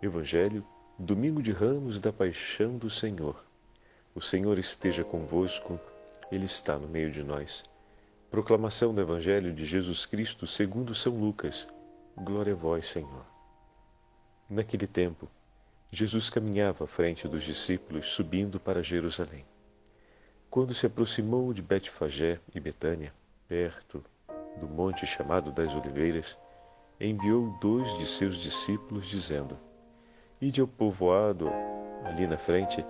Evangelho, domingo de Ramos da Paixão do Senhor. O Senhor esteja convosco, Ele está no meio de nós. Proclamação do Evangelho de Jesus Cristo segundo São Lucas. Glória a vós, Senhor. Naquele tempo, Jesus caminhava à frente dos discípulos, subindo para Jerusalém. Quando se aproximou de Betfagé e Betânia, perto do monte chamado das Oliveiras, enviou 2 de seus discípulos, dizendo: Ide ao povoado ali na frente,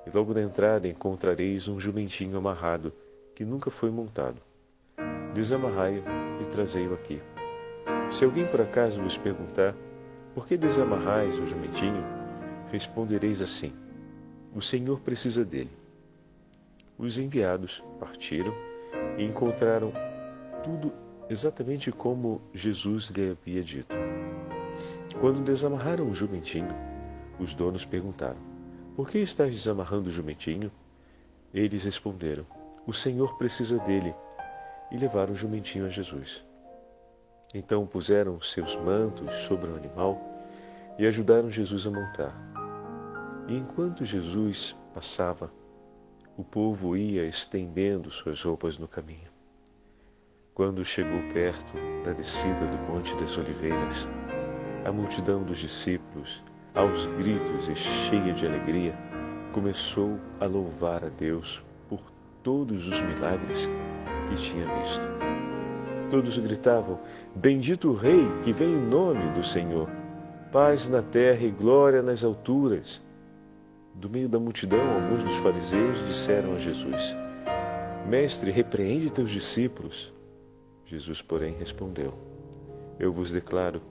e logo na entrada encontrareis um jumentinho amarrado, que nunca foi montado. Desamarrai-o e trazei-o aqui. Se alguém por acaso vos perguntar: Por que desamarrais o jumentinho? Respondereis assim: O Senhor precisa dele. Os enviados partiram e encontraram tudo exatamente como Jesus lhe havia dito. Quando desamarraram o jumentinho, os donos perguntaram: Por que estás desamarrando o jumentinho? Eles responderam: O Senhor precisa dele. E levaram o jumentinho a Jesus. Então puseram seus mantos sobre o animal e ajudaram Jesus a montar. E enquanto Jesus passava, o povo ia estendendo suas roupas no caminho. Quando chegou perto da descida do Monte das Oliveiras, a multidão dos discípulos, aos gritos e cheia de alegria, começou a louvar a Deus por todos os milagres que tinha visto. Todos gritavam: Bendito o Rei que vem em nome do Senhor, paz na terra e glória nas alturas. Do meio da multidão, alguns dos fariseus disseram a Jesus: Mestre, repreende teus discípulos. Jesus, porém, respondeu: Eu vos declaro,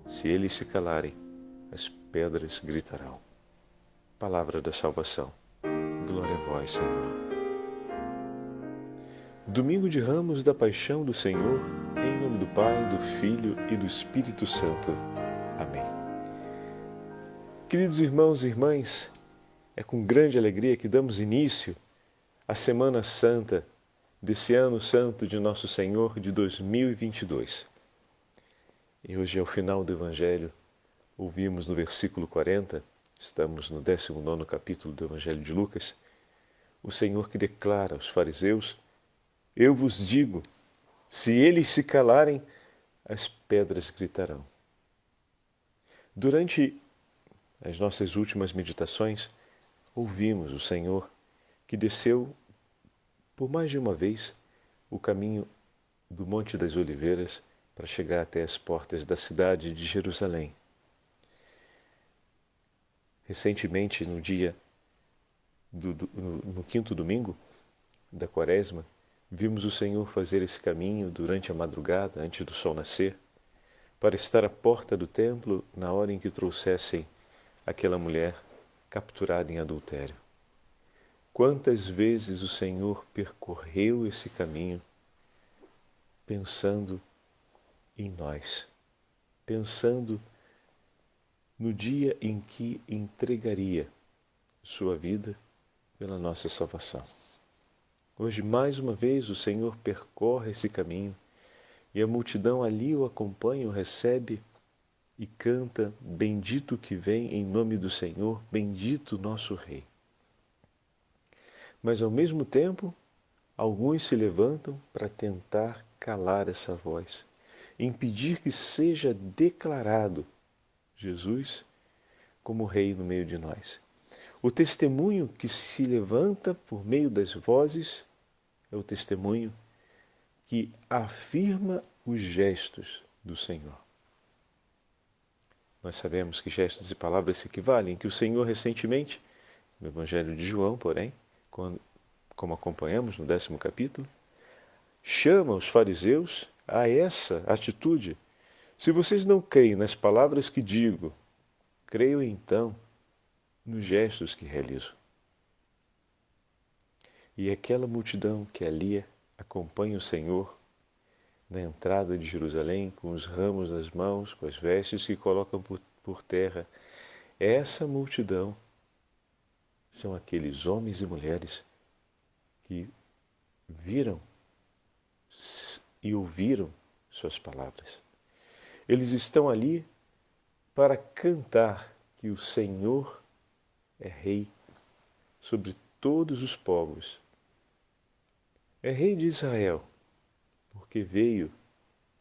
se eles se calarem, as pedras gritarão. Palavra da salvação. Glória a vós, Senhor. Domingo de Ramos da Paixão do Senhor, em nome do Pai, do Filho e do Espírito Santo. Amém. Queridos irmãos e irmãs, é com grande alegria que damos início à Semana Santa desse ano santo de Nosso Senhor de 2022. E hoje, ao final do Evangelho, ouvimos no versículo 40, estamos no 19º capítulo do Evangelho de Lucas, o Senhor que declara aos fariseus: Eu vos digo, se eles se calarem, as pedras gritarão. Durante as nossas últimas meditações, ouvimos o Senhor que desceu por mais de uma vez o caminho do Monte das Oliveiras para chegar até as portas da cidade de Jerusalém. Recentemente, no quinto domingo da Quaresma, vimos o Senhor fazer esse caminho durante a madrugada, antes do sol nascer, para estar à porta do templo na hora em que trouxessem aquela mulher capturada em adultério. Quantas vezes o Senhor percorreu esse caminho pensando em nós, pensando no dia em que entregaria sua vida pela nossa salvação. Hoje, mais uma vez, o Senhor percorre esse caminho e a multidão ali o acompanha, o recebe e canta: Bendito que vem em nome do Senhor, bendito nosso Rei. Mas, ao mesmo tempo, alguns se levantam para tentar calar essa voz, impedir que seja declarado Jesus como Rei no meio de nós. O testemunho que se levanta por meio das vozes é o testemunho que afirma os gestos do Senhor. Nós sabemos que gestos e palavras se equivalem, que o Senhor recentemente, no Evangelho de João, porém, como acompanhamos no 10º capítulo, chama os fariseus a essa atitude. Se vocês não creem nas palavras que digo, creiam então nos gestos que realizo. E aquela multidão que ali acompanha o Senhor na entrada de Jerusalém, com os ramos nas mãos, com as vestes que colocam por terra, essa multidão são aqueles homens e mulheres que viram e ouviram suas palavras. Eles estão ali para cantar que o Senhor é Rei sobre todos os povos. É Rei de Israel, porque veio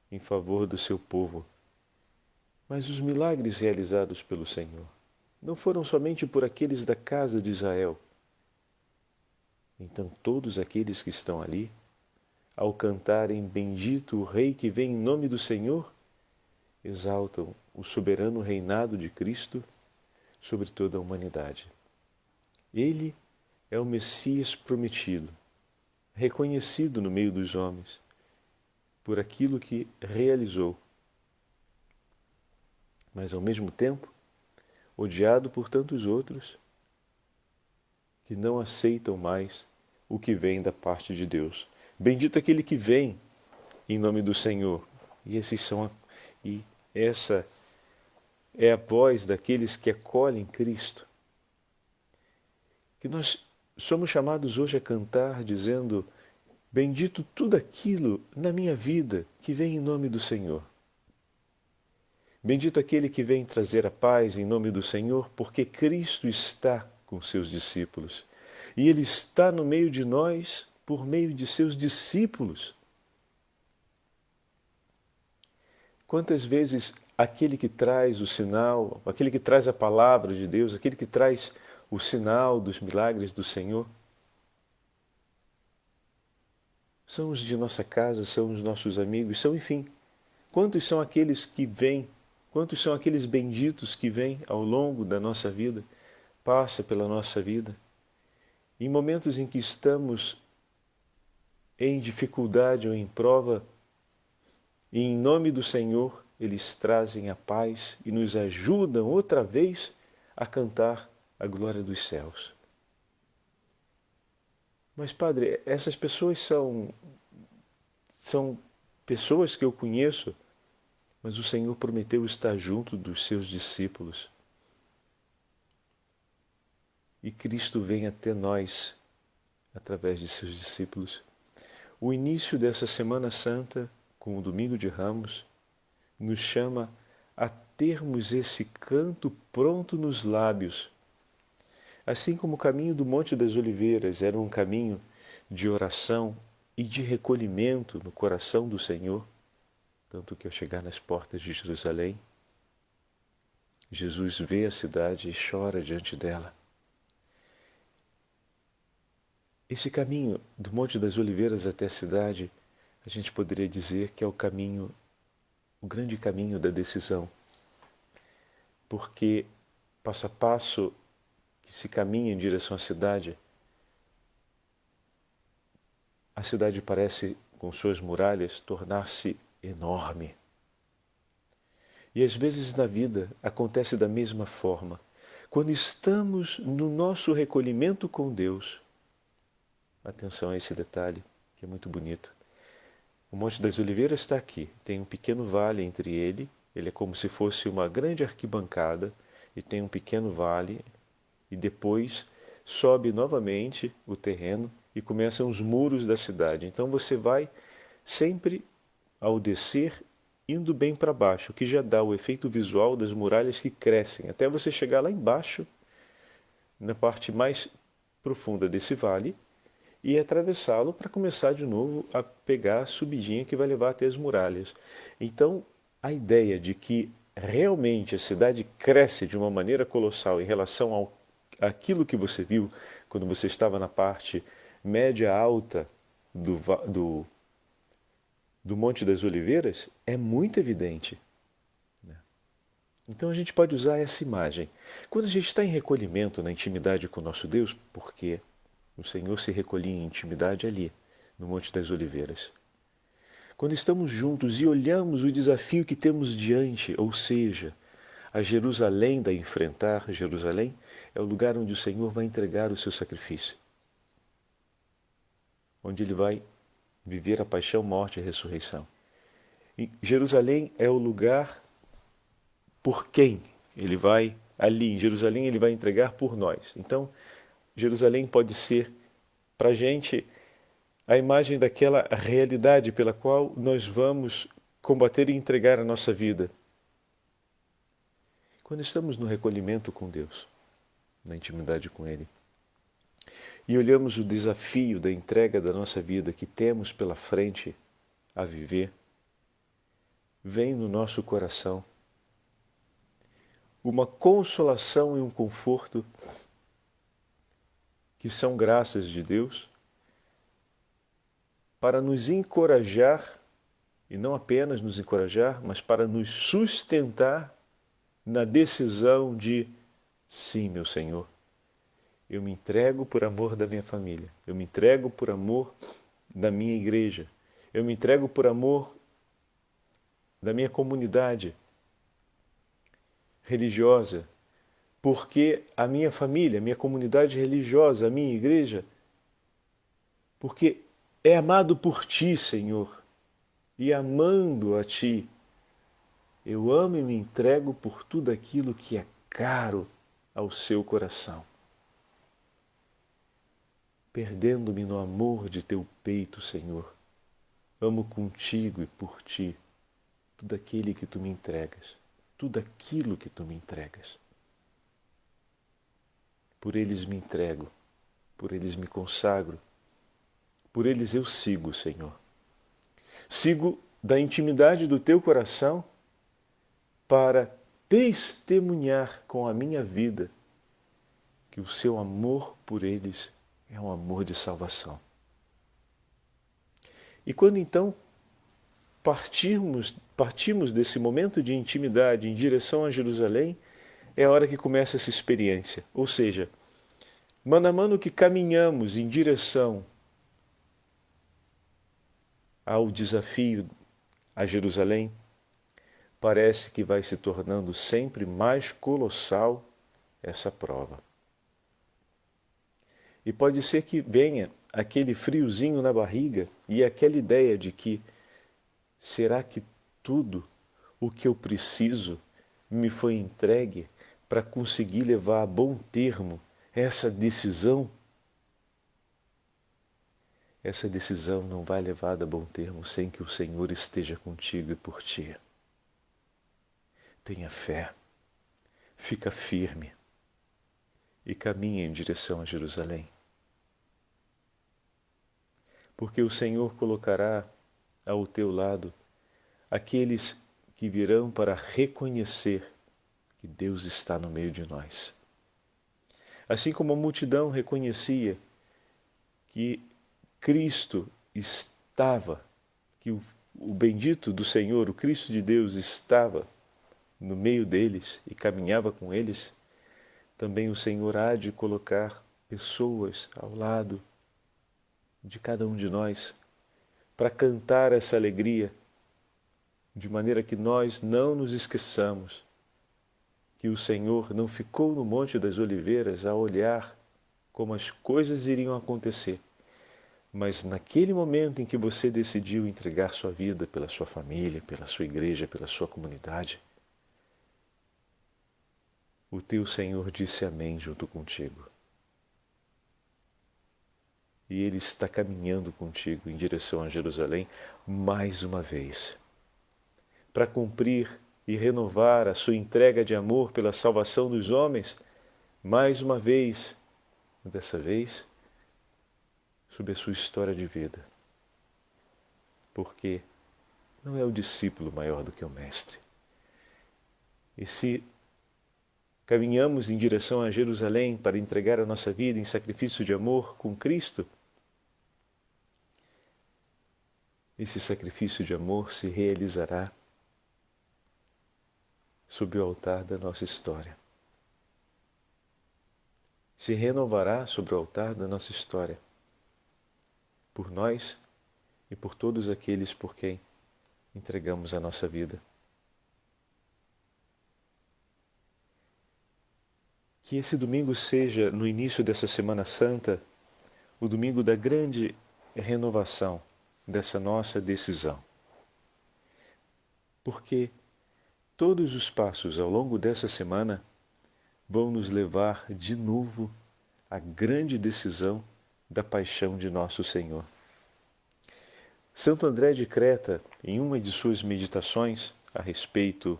em favor do seu povo. Mas os milagres realizados pelo Senhor não foram somente por aqueles da casa de Israel. Então todos aqueles que estão ali, ao cantarem Bendito o Rei que vem em nome do Senhor, exaltam o soberano reinado de Cristo sobre toda a humanidade. Ele é o Messias prometido, reconhecido no meio dos homens por aquilo que realizou, mas ao mesmo tempo odiado por tantos outros que não aceitam mais o que vem da parte de Deus. Bendito aquele que vem em nome do Senhor. E essa é a voz daqueles que acolhem Cristo. Que nós somos chamados hoje a cantar dizendo: bendito tudo aquilo na minha vida que vem em nome do Senhor. Bendito aquele que vem trazer a paz em nome do Senhor, porque Cristo está com seus discípulos. E Ele está no meio de nós por meio de seus discípulos. Quantas vezes aquele que traz o sinal, aquele que traz a palavra de Deus, aquele que traz o sinal dos milagres do Senhor, são os de nossa casa, são os nossos amigos, são, enfim, quantos são aqueles que vêm, quantos são aqueles benditos que vêm ao longo da nossa vida, passa pela nossa vida. Em momentos em que estamos em dificuldade ou em prova, e em nome do Senhor, eles trazem a paz e nos ajudam outra vez a cantar a glória dos céus. Mas, Padre, essas pessoas são pessoas que eu conheço, mas o Senhor prometeu estar junto dos seus discípulos. E Cristo vem até nós através de seus discípulos. O início dessa Semana Santa, com o Domingo de Ramos, nos chama a termos esse canto pronto nos lábios. Assim como o caminho do Monte das Oliveiras era um caminho de oração e de recolhimento no coração do Senhor, tanto que ao chegar nas portas de Jerusalém, Jesus vê a cidade e chora diante dela. Esse caminho do Monte das Oliveiras até a cidade, a gente poderia dizer que é o grande caminho da decisão. Porque passo a passo que se caminha em direção à cidade, a cidade parece, com suas muralhas, tornar-se enorme. E às vezes na vida acontece da mesma forma. Quando estamos no nosso recolhimento com Deus, atenção a esse detalhe, que é muito bonito. O Monte das Oliveiras está aqui, tem um pequeno vale entre ele é como se fosse uma grande arquibancada e tem um pequeno vale e depois sobe novamente o terreno e começam os muros da cidade. Então você vai sempre, ao descer, indo bem para baixo, o que já dá o efeito visual das muralhas que crescem, até você chegar lá embaixo, na parte mais profunda desse vale, e atravessá-lo para começar de novo a pegar a subidinha que vai levar até as muralhas. Então, a ideia de que realmente a cidade cresce de uma maneira colossal em relação àquilo que você viu quando você estava na parte média-alta do Monte das Oliveiras é muito evidente. Então a gente pode usar essa imagem. Quando a gente está em recolhimento, na intimidade com o nosso Deus, porque o Senhor se recolhia em intimidade ali, no Monte das Oliveiras. Quando estamos juntos e olhamos o desafio que temos diante, ou seja, a Jerusalém da enfrentar, Jerusalém é o lugar onde o Senhor vai entregar o seu sacrifício. Onde Ele vai viver a paixão, morte e ressurreição. E Jerusalém é o lugar por quem Ele vai, ali em Jerusalém Ele vai entregar por nós. Então, Jerusalém pode ser, para a gente, a imagem daquela realidade pela qual nós vamos combater e entregar a nossa vida. quando estamos no recolhimento com Deus, na intimidade com Ele, e olhamos o desafio da entrega da nossa vida que temos pela frente a viver, vem no nosso coração uma consolação e um conforto que são graças de Deus para nos encorajar, e não apenas nos encorajar, mas para nos sustentar na decisão de, sim, meu Senhor, eu me entrego por amor da minha família, eu me entrego por amor da minha igreja, eu me entrego por amor da minha comunidade religiosa, porque a minha família, a minha comunidade religiosa, a minha igreja, porque é amado por Ti, Senhor, e amando a Ti, eu amo e me entrego por tudo aquilo que é caro ao seu coração. Perdendo-me no amor de Teu peito, Senhor, amo contigo e por Ti tudo aquele que Tu me entregas, tudo aquilo que Tu me entregas. Por eles me entrego, por eles me consagro, por eles eu sigo, Senhor. Sigo da intimidade do Teu coração para testemunhar com a minha vida que o Seu amor por eles é um amor de salvação. E quando então partimos desse momento de intimidade em direção a Jerusalém, é a hora que começa essa experiência. Ou seja, mano a mano que caminhamos em direção ao desafio a Jerusalém, parece que vai se tornando sempre mais colossal essa prova. E pode ser que venha aquele friozinho na barriga e aquela ideia de que será que tudo o que eu preciso me foi entregue para conseguir levar a bom termo essa decisão? Essa decisão não vai levar a bom termo sem que o Senhor esteja contigo e por ti. Tenha fé, fica firme e caminha em direção a Jerusalém. Porque o Senhor colocará ao teu lado aqueles que virão para reconhecer que Deus está no meio de nós. Assim como a multidão reconhecia que Cristo estava, que o bendito do Senhor, o Cristo de Deus, estava no meio deles e caminhava com eles, também o Senhor há de colocar pessoas ao lado de cada um de nós para cantar essa alegria, de maneira que nós não nos esqueçamos que o Senhor não ficou no Monte das Oliveiras a olhar como as coisas iriam acontecer, mas naquele momento em que você decidiu entregar sua vida pela sua família, pela sua igreja, pela sua comunidade, o teu Senhor disse amém junto contigo. E Ele está caminhando contigo em direção a Jerusalém mais uma vez, para cumprir e renovar a sua entrega de amor pela salvação dos homens, mais uma vez, dessa vez, sobre a sua história de vida. Porque não é o discípulo maior do que o mestre. E se caminhamos em direção a Jerusalém para entregar a nossa vida em sacrifício de amor com Cristo, esse sacrifício de amor se realizará sob o altar da nossa história. Se renovará sobre o altar da nossa história, por nós e por todos aqueles por quem entregamos a nossa vida. Que esse domingo seja, no início dessa Semana Santa, o domingo da grande renovação dessa nossa decisão. Porque todos os passos ao longo dessa semana vão nos levar de novo à grande decisão da paixão de nosso Senhor. Santo André de Creta, em uma de suas meditações a respeito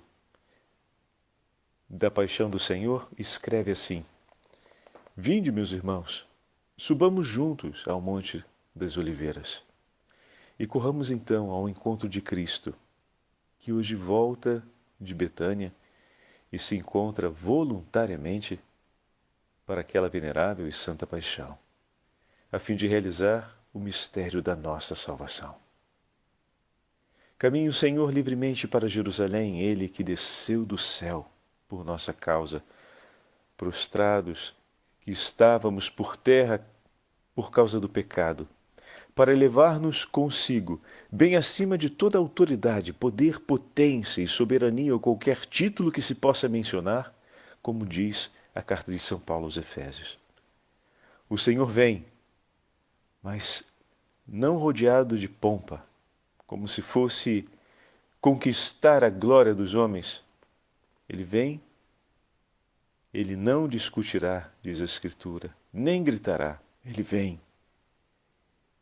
da Paixão do Senhor escreve assim: Vinde, meus irmãos, subamos juntos ao Monte das Oliveiras e corramos então ao encontro de Cristo, que hoje volta de Betânia e se encontra voluntariamente para aquela venerável e santa paixão, a fim de realizar o mistério da nossa salvação. Caminhe o Senhor livremente para Jerusalém, Ele que desceu do céu por nossa causa, prostrados que estávamos por terra por causa do pecado, para elevar-nos consigo, bem acima de toda autoridade, poder, potência e soberania ou qualquer título que se possa mencionar, como diz a carta de São Paulo aos Efésios. O Senhor vem, mas não rodeado de pompa, como se fosse conquistar a glória dos homens. Ele vem, ele não discutirá, diz a Escritura, nem gritará, ele vem.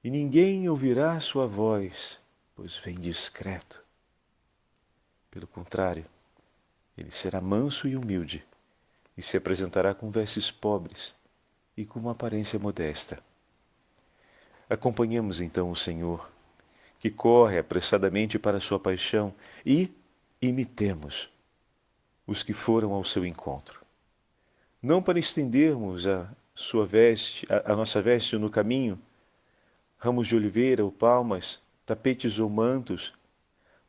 E ninguém ouvirá a sua voz, pois vem discreto. Pelo contrário, ele será manso e humilde, e se apresentará com vestes pobres e com uma aparência modesta. Acompanhemos então o Senhor, que corre apressadamente para a sua paixão, e imitemos os que foram ao seu encontro. Não para estendermos a nossa veste no caminho, ramos de oliveira ou palmas, tapetes ou mantos,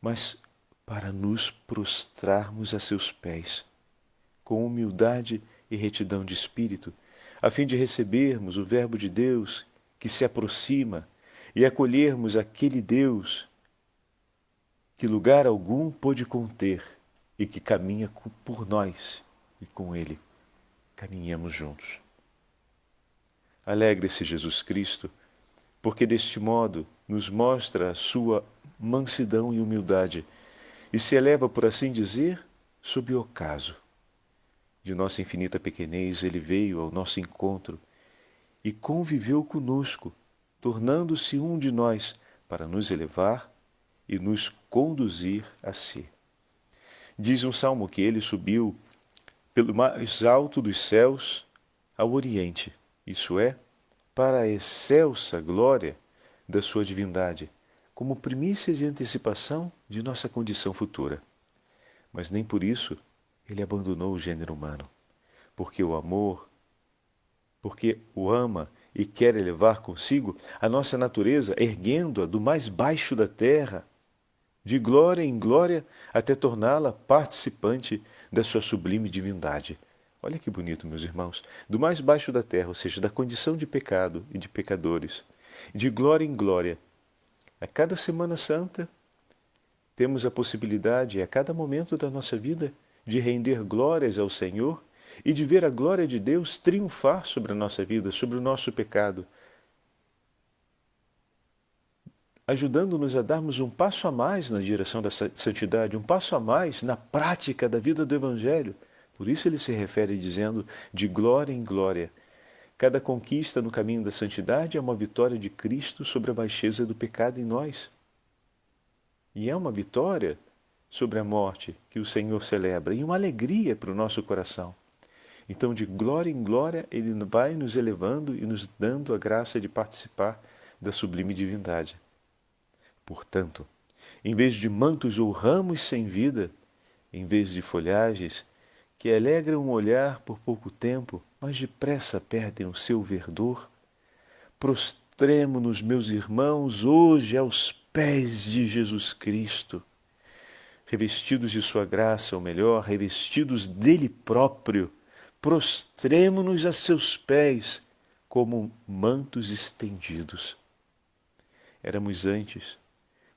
mas para nos prostrarmos a seus pés, com humildade e retidão de espírito, a fim de recebermos o Verbo de Deus que se aproxima e acolhermos aquele Deus que lugar algum pôde conter e que caminha por nós e com Ele caminhamos juntos. Alegre-se Jesus Cristo, porque deste modo nos mostra a sua mansidão e humildade e se eleva, por assim dizer, sob o ocaso. De nossa infinita pequenez ele veio ao nosso encontro e conviveu conosco, tornando-se um de nós para nos elevar e nos conduzir a si. Diz um salmo que ele subiu pelo mais alto dos céus ao Oriente, isso é, para a excelsa glória da sua divindade, como primícias e antecipação de nossa condição futura. Mas nem por isso ele abandonou o gênero humano, porque o ama e quer elevar consigo a nossa natureza, erguendo-a do mais baixo da terra, de glória em glória, até torná-la participante da sua sublime divindade. Olha que bonito, meus irmãos. Do mais baixo da terra, ou seja, da condição de pecado e de pecadores, de glória em glória. A cada Semana Santa, temos a possibilidade, a cada momento da nossa vida, de render glórias ao Senhor e de ver a glória de Deus triunfar sobre a nossa vida, sobre o nosso pecado, ajudando-nos a darmos um passo a mais na direção da santidade, um passo a mais na prática da vida do Evangelho. Por isso ele se refere dizendo de glória em glória. Cada conquista no caminho da santidade é uma vitória de Cristo sobre a baixeza do pecado em nós. E é uma vitória sobre a morte que o Senhor celebra e uma alegria para o nosso coração. Então, de glória em glória, ele vai nos elevando e nos dando a graça de participar da sublime divindade. Portanto, em vez de mantos ou ramos sem vida, em vez de folhagens que alegram o olhar por pouco tempo, mas depressa perdem o seu verdor, prostremo-nos, meus irmãos, hoje aos pés de Jesus Cristo, revestidos de sua graça, ou melhor, revestidos dele próprio, prostremo-nos a seus pés como mantos estendidos. Éramos antes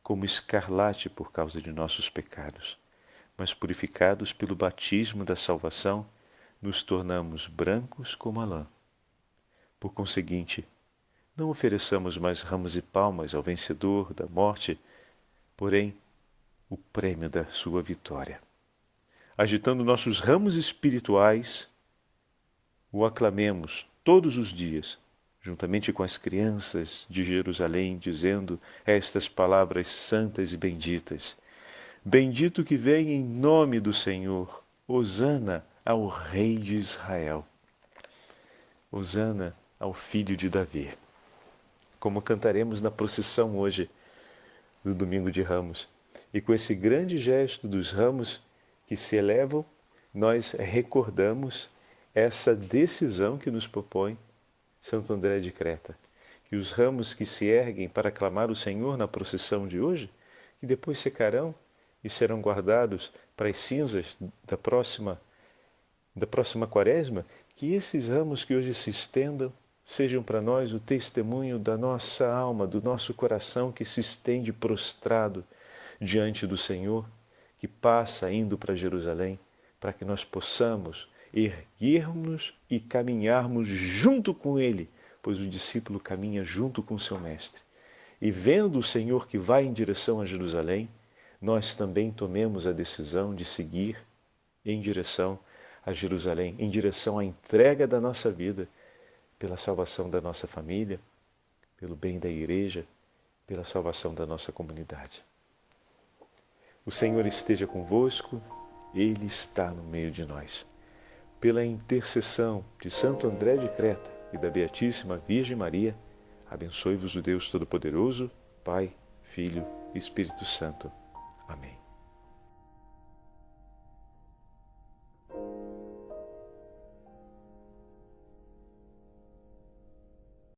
como escarlate por causa de nossos pecados, mas purificados pelo batismo da salvação, nos tornamos brancos como a lã. Por conseguinte, não ofereçamos mais ramos e palmas ao vencedor da morte, porém, o prêmio da sua vitória. Agitando nossos ramos espirituais, o aclamemos todos os dias, juntamente com as crianças de Jerusalém, dizendo estas palavras santas e benditas: Bendito que vem em nome do Senhor, hosana ao Rei de Israel. Hosana ao Filho de Davi. Como cantaremos na procissão hoje, do Domingo de Ramos. E com esse grande gesto dos ramos que se elevam, nós recordamos essa decisão que nos propõe Santo André de Creta. Que os ramos que se erguem para aclamar o Senhor na procissão de hoje, que depois secarão e serão guardados para as cinzas da próxima quaresma, que esses ramos que hoje se estendam sejam para nós o testemunho da nossa alma, do nosso coração que se estende prostrado diante do Senhor, que passa indo para Jerusalém, para que nós possamos erguermos e caminharmos junto com Ele, pois o discípulo caminha junto com seu mestre. E vendo o Senhor que vai em direção a Jerusalém, nós também tomemos a decisão de seguir em direção a Jerusalém, em direção à entrega da nossa vida, pela salvação da nossa família, pelo bem da igreja, pela salvação da nossa comunidade. O Senhor esteja convosco, Ele está no meio de nós. Pela intercessão de Santo André de Creta e da Beatíssima Virgem Maria, abençoe-vos o Deus Todo-Poderoso, Pai, Filho e Espírito Santo.